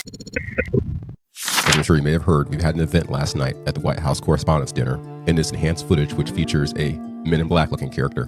As I'm sure you may have heard, we've had an event last night at the White House Correspondents' Dinner, and this enhanced footage which features a Men in Black looking character.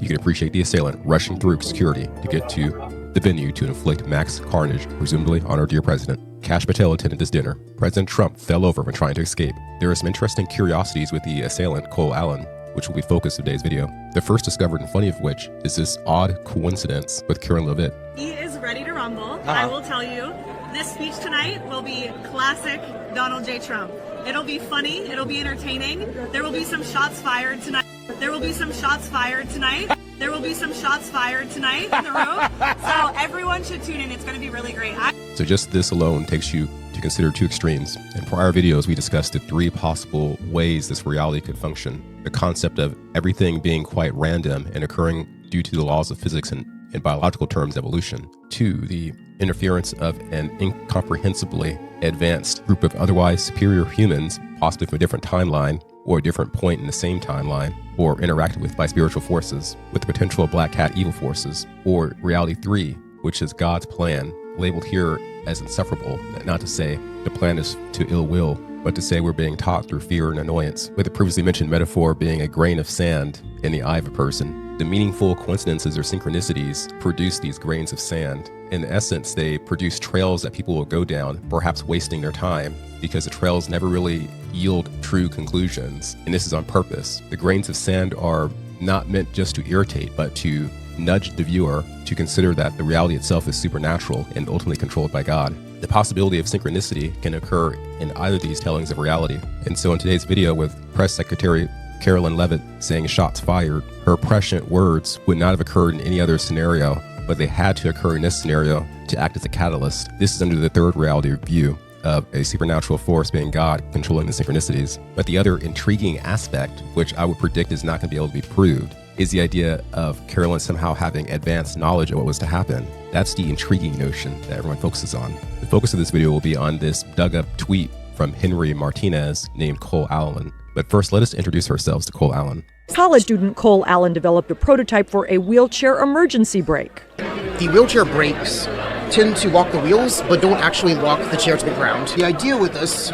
You can appreciate the assailant rushing through security to get to the venue to inflict max carnage, presumably on our dear president. Kash Patel attended this dinner. President Trump fell over when trying to escape. There are some interesting curiosities with the assailant, Cole Allen, which will be focus of today's video. The first discovered and funny of which is this odd coincidence with Karoline Leavitt. He is ready to rumble. I will tell you, this speech tonight will be classic Donald J. Trump. It'll be funny, it'll be entertaining. There will be some shots fired tonight. There will be some shots fired tonight. There will be some shots fired tonight in the room. So everyone should tune in. It's going to be really great. So just this alone takes you to consider two extremes. In prior videos, we discussed the three possible ways this reality could function. The concept of everything being quite random and occurring due to the laws of physics and, in biological terms, evolution. Two, the interference of an incomprehensibly advanced group of otherwise superior humans, possibly from a different timeline or a different point in the same timeline, or interacted with by spiritual forces, with the potential of black cat evil forces. Or reality three, which is God's plan, labeled here as insufferable, not to say the plan is to ill will, but to say we're being taught through fear and annoyance, with the previously mentioned metaphor being a grain of sand in the eye of a person. The meaningful coincidences or synchronicities produce these grains of sand. In essence, they produce trails that people will go down, perhaps wasting their time, because the trails never really yield true conclusions. And this is on purpose. The grains of sand are not meant just to irritate, but to nudge the viewer to consider that the reality itself is supernatural and ultimately controlled by God. The possibility of synchronicity can occur in either of these tellings of reality. And so in today's video, with Press Secretary Karoline Leavitt saying shots fired, her prescient words would not have occurred in any other scenario, but they had to occur in this scenario to act as a catalyst. This is under the third reality view of a supernatural force being God controlling the synchronicities. But the other intriguing aspect, which I would predict is not going to be able to be proved, is the idea of Karoline somehow having advanced knowledge of what was to happen. That's the intriguing notion that everyone focuses on. The focus of this video will be on this dug-up tweet from Henry Martinez named Cole Allen. But first, let us introduce ourselves to Cole Allen. College student Cole Allen developed a prototype for a wheelchair emergency brake. The wheelchair brakes tend to lock the wheels, but don't actually lock the chair to the ground. The idea with this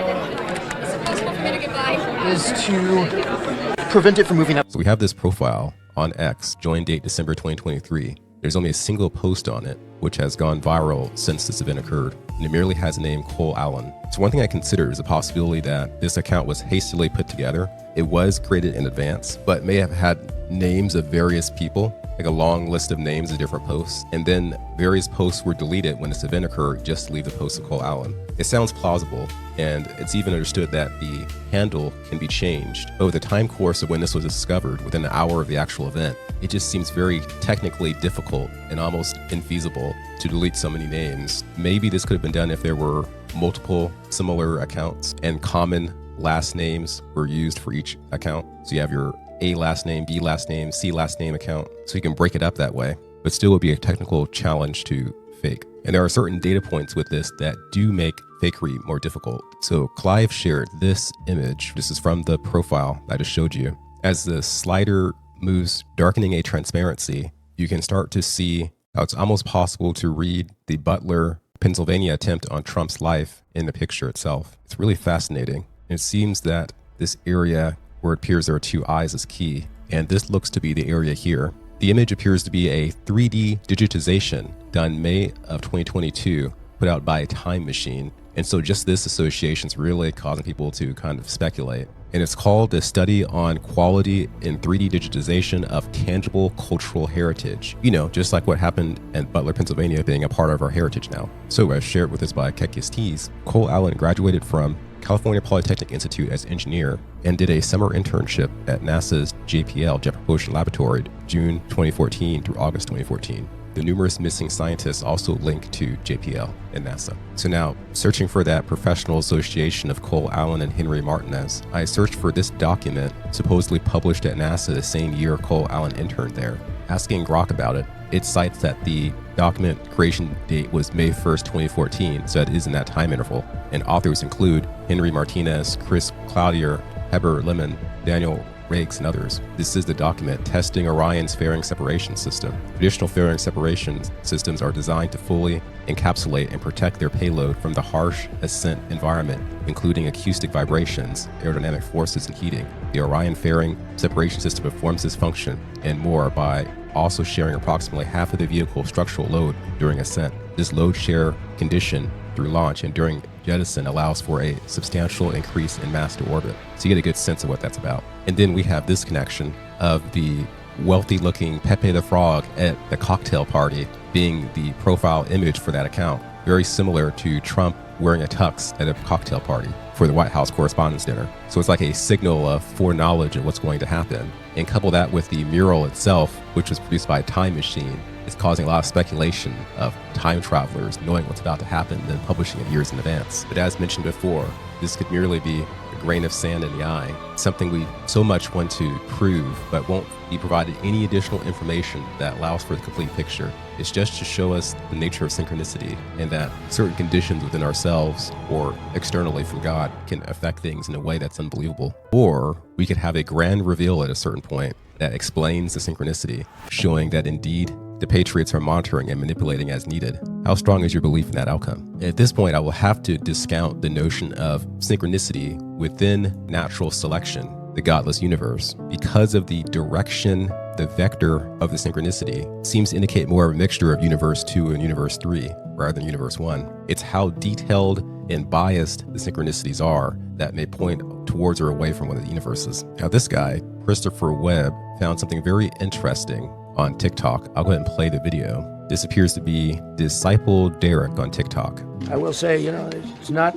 is to prevent it from moving up. So we have this profile on X, join date December 2023. There's only a single post on it, which has gone viral since this event occurred, and it merely has the name Cole Allen. So one thing I consider is the possibility that this account was hastily put together. It was created in advance, but may have had names of various people, like a long list of names of different posts, and then various posts were deleted when this event occurred just to leave the post of Cole Allen. It sounds plausible, and it's even understood that the handle can be changed over the time course of when this was discovered within an hour of the actual event. It just seems very technically difficult and almost infeasible to delete so many names. Maybe this could have been done if there were multiple similar accounts and common last names were used for each account. So you have your A last name, B last name, C last name account, so you can break it up that way, but still would be a technical challenge to fake. And there are certain data points with this that do make fakery more difficult. So Clive shared this image. This is from the profile I just showed you. As the slider moves, darkening a transparency, you can start to see how it's almost possible to read the Butler, Pennsylvania attempt on Trump's life in the picture itself. It's really fascinating. It seems that this area where it appears there are two eyes is key, and this looks to be the area here. The image appears to be a 3D digitization done May of 2022, put out by a time machine. And so just this association is really causing people to kind of speculate. And it's called the Study on Quality in 3D Digitization of Tangible Cultural Heritage. You know, just like what happened in Butler, Pennsylvania being a part of our heritage now. So as shared with us by Kekias Tees, Cole Allen graduated from California Polytechnic Institute as engineer and did a summer internship at NASA's JPL, Jet Propulsion Laboratory, June 2014 through August 2014. The numerous missing scientists also linked to JPL and NASA. So now, searching for that professional association of Cole Allen and Henry Martinez, I searched for this document supposedly published at NASA the same year Cole Allen interned there. Asking Grok about it, it cites that the document creation date was May 1st, 2014, so it is in that time interval. And authors include Henry Martinez, Chris Cloutier, Heber Lemon, Daniel Rakes, and others. This is the document testing Orion's fairing separation system. Traditional fairing separation systems are designed to fully encapsulate and protect their payload from the harsh ascent environment, including acoustic vibrations, aerodynamic forces, and heating. The Orion fairing separation system performs this function and more by also sharing approximately half of the vehicle's structural load during ascent. This load share condition through launch and during jettison allows for a substantial increase in mass to orbit. So you get a good sense of what that's about. And then we have this connection of the wealthy-looking Pepe the Frog at the cocktail party being the profile image for that account. Very similar to Trump wearing a tux at a cocktail party for the White House Correspondents' Dinner. So it's like a signal of foreknowledge of what's going to happen. And couple that with the mural itself, which was produced by a time machine, is causing a lot of speculation of time travelers knowing what's about to happen and then publishing it years in advance. But as mentioned before, this could merely be a grain of sand in the eye, something we so much want to prove, but won't be provided any additional information that allows for the complete picture. It's just to show us the nature of synchronicity and that certain conditions within ourselves or externally from God can affect things in a way that's unbelievable. Or we could have a grand reveal at a certain point that explains the synchronicity, showing that indeed the Patriots are monitoring and manipulating as needed. How strong is your belief in that outcome? At this point, I will have to discount the notion of synchronicity within natural selection, the godless universe, because of the direction, the vector of the synchronicity seems to indicate more of a mixture of universe 2 and universe 3 rather than universe 1. It's how detailed and biased the synchronicities are that may point towards or away from one of the universes. Now, this guy, Christopher Webb, found something very interesting on TikTok. I'll go ahead and play the video. This appears to be Disciple Derek on TikTok. I will say, it's not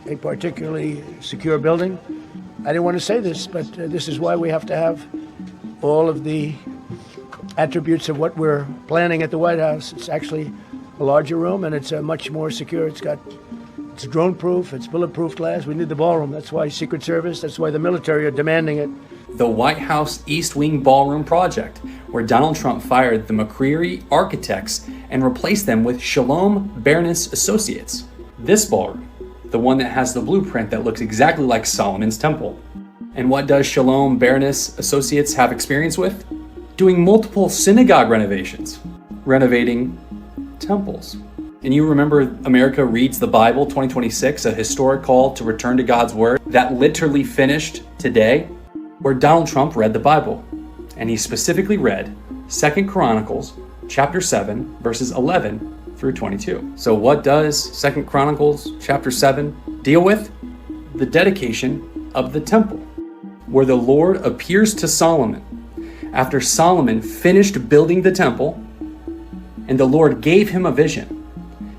a particularly secure building. I didn't want to say this, but this is why we have to have all of the attributes of what we're planning at the White House. It's actually a larger room, and it's much more secure. It's drone-proof, it's bulletproof glass. We need the ballroom. That's why Secret Service, that's why the military are demanding it. The White House East Wing Ballroom project, where Donald Trump fired the McCreary architects and replaced them with Shalom Bernis Associates. This ballroom, the one that has the blueprint that looks exactly like Solomon's temple. And what does Shalom Bernis Associates have experience with? Doing multiple synagogue renovations, renovating temples. And you remember America Reads the Bible 2026, a historic call to return to God's Word that literally finished today, where Donald Trump read the Bible. And he specifically read 2 Chronicles chapter 7, verses 11 through 22. So what does 2 Chronicles chapter 7 deal with? The dedication of the temple, where the Lord appears to Solomon after Solomon finished building the temple, and the Lord gave him a vision,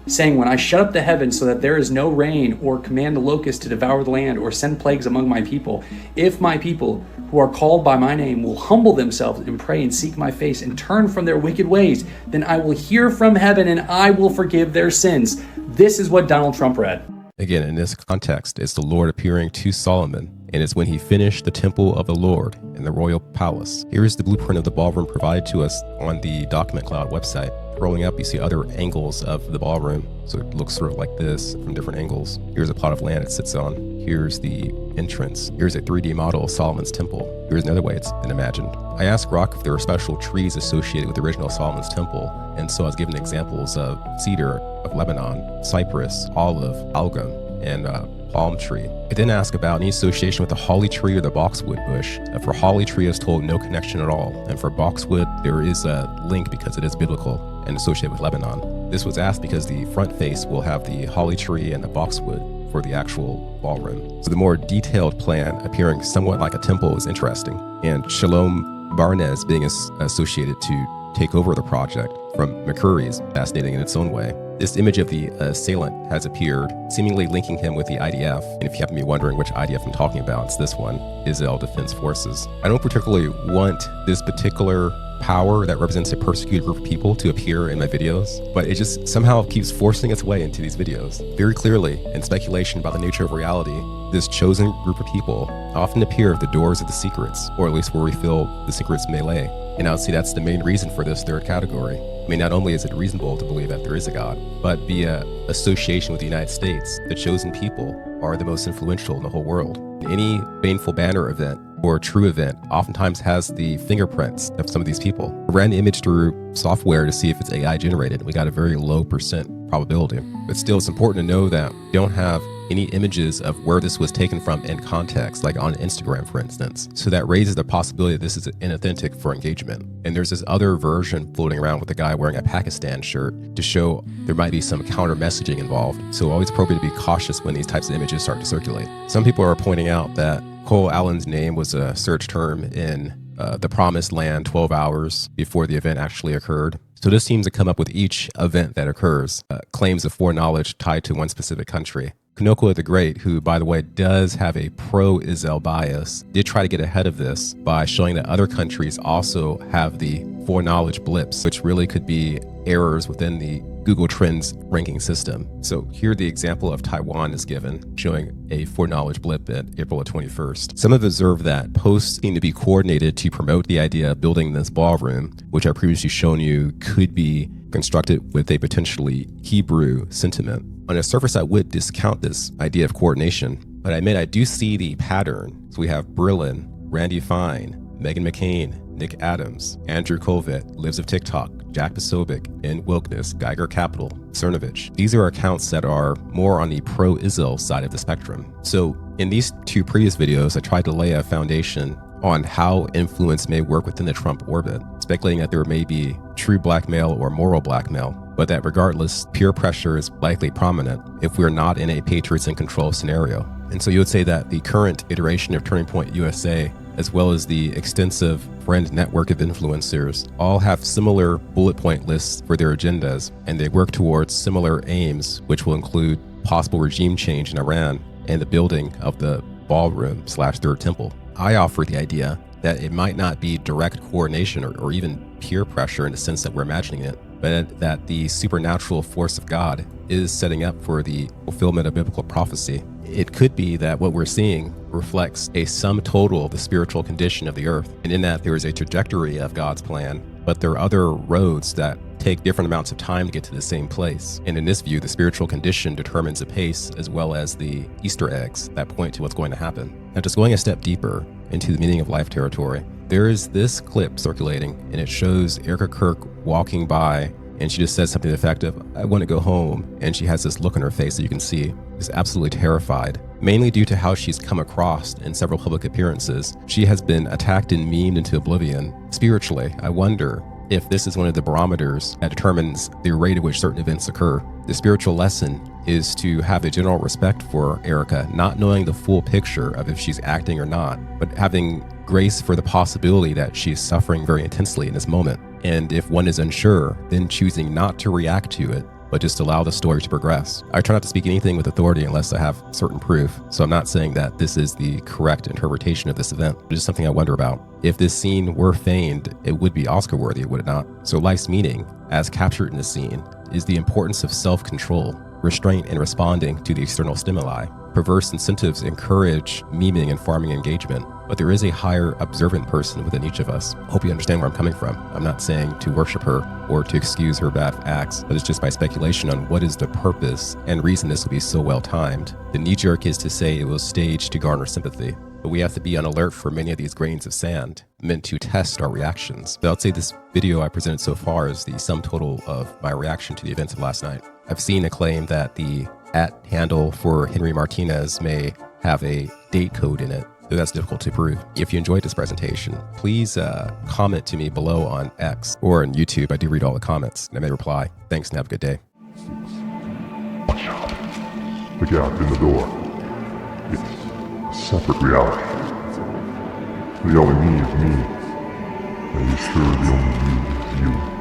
saying, when I shut up the heavens so that there is no rain, or command the locusts to devour the land, or send plagues among my people, if my people who are called by my name will humble themselves and pray and seek my face and turn from their wicked ways, then I will hear from heaven and I will forgive their sins. This is what Donald Trump read. Again, in this context, it's the Lord appearing to Solomon, and it's when he finished the temple of the Lord in the royal palace. Here is the blueprint of the ballroom provided to us on the Document Cloud website. Scrolling up, you see other angles of the ballroom. So it looks sort of like this from different angles. Here's a plot of land it sits on. Here's the entrance. Here's a 3D model of Solomon's temple. Here's another way it's been imagined. I asked Rock if there were special trees associated with the original Solomon's temple, and so I was given examples of cedar of Lebanon, cypress, olive, algum, and palm tree. I didn't ask about any association with the holly tree or the boxwood bush. For holly tree, I was told no connection at all. And for boxwood, there is a link because it is biblical and associated with Lebanon. This was asked because the front face will have the holly tree and the boxwood for the actual ballroom. So the more detailed plan appearing somewhat like a temple is interesting. And Shalom Barnez being associated to take over the project from McCreary is fascinating in its own way. This image of the assailant has appeared, seemingly linking him with the IDF. And if you happen to be wondering which IDF I'm talking about, it's this one, Israel Defense Forces. I don't particularly want this particular power that represents a persecuted group of people to appear in my videos, but it just somehow keeps forcing its way into these videos. Very clearly, in speculation about the nature of reality, this chosen group of people often appear at the doors of the secrets, or at least where we feel the secrets may lay. And I would say that's the main reason for this third category. I mean, not only is it reasonable to believe that there is a God, but via association with the United States, the chosen people are the most influential in the whole world. Any baneful banner event or true event oftentimes has the fingerprints of some of these people. I ran the image through software to see if it's AI generated. We got a very low percent probability. But still, it's important to know that we don't have any images of where this was taken from in context, like on Instagram, for instance. So that raises the possibility that this is inauthentic for engagement. And there's this other version floating around with a guy wearing a Pakistan shirt to show there might be some counter messaging involved. So always appropriate to be cautious when these types of images start to circulate. Some people are pointing out that Cole Allen's name was a search term in the Promised Land 12 hours before the event actually occurred. So this seems to come up with each event that occurs, claims of foreknowledge tied to one specific country. Kanoko the Great, who, by the way, does have a pro-Israel bias, did try to get ahead of this by showing that other countries also have the foreknowledge blips, which really could be errors within the Google Trends ranking system. So here the example of Taiwan is given, showing a foreknowledge blip at April 21st. Some have observed that posts seem to be coordinated to promote the idea of building this ballroom, which I've previously shown you could be constructed with a potentially Hebrew sentiment. On the surface, I would discount this idea of coordination, but I admit I do see the pattern. So we have Brillin, Randy Fine, Meghan McCain, Nick Adams, Andrew Kovic, Lives of TikTok, Jack Posobiec, N. Wilkness, Geiger Capital, Cernovich. These are accounts that are more on the pro-Israel side of the spectrum. So in these two previous videos, I tried to lay a foundation on how influence may work within the Trump orbit, speculating that there may be true blackmail or moral blackmail, but that regardless, peer pressure is likely prominent if we're not in a Patriots in control scenario. And so you would say that the current iteration of Turning Point USA, as well as the extensive friend network of influencers, all have similar bullet point lists for their agendas, and they work towards similar aims, which will include possible regime change in Iran and the building of the Ballroom / Third Temple. I offer the idea that it might not be direct coordination or even peer pressure in the sense that we're imagining it, but that the supernatural force of God is setting up for the fulfillment of biblical prophecy. It could be that what we're seeing reflects a sum total of the spiritual condition of the earth, and in that there is a trajectory of God's plan, but there are other roads that take different amounts of time to get to the same place. And in this view, the spiritual condition determines the pace as well as the Easter eggs that point to what's going to happen. Now, just going a step deeper into the meaning of life territory, there is this clip circulating, and it shows Erika Kirk walking by, and she just says something to the effect of, "I want to go home." And she has this look on her face that you can see is absolutely terrified, mainly due to how she's come across in several public appearances. She has been attacked and memed into oblivion. Spiritually, I wonder if this is one of the barometers that determines the rate at which certain events occur. The spiritual lesson is to have a general respect for Erika, not knowing the full picture of if she's acting or not, but having grace for the possibility that she's suffering very intensely in this moment. And if one is unsure, then choosing not to react to it, but just allow the story to progress. I try not to speak anything with authority unless I have certain proof. So I'm not saying that this is the correct interpretation of this event. It's just something I wonder about. If this scene were feigned, it would be Oscar-worthy, would it not? So life's meaning, as captured in the scene, is the importance of self-control, restraint in responding to the external stimuli. Perverse incentives encourage memeing and farming engagement, but there is a higher observant person within each of us. Hope you understand where I'm coming from. I'm not saying to worship her or to excuse her bad acts, but it's just my speculation on what is the purpose and reason this will be so well timed. The knee-jerk is to say it was staged to garner sympathy, but we have to be on alert for many of these grains of sand meant to test our reactions. But I'd say this video I presented so far is the sum total of my reaction to the events of last night. I've seen a claim that the @handle for Henry Martinez may have a date code in it. So that's difficult to prove. If you enjoyed this presentation, please comment to me below on X or on YouTube. I do read all the comments and I may reply. Thanks and have a good day. The gap in the door. It's a separate reality. The only me is me. And you sure the only you is you.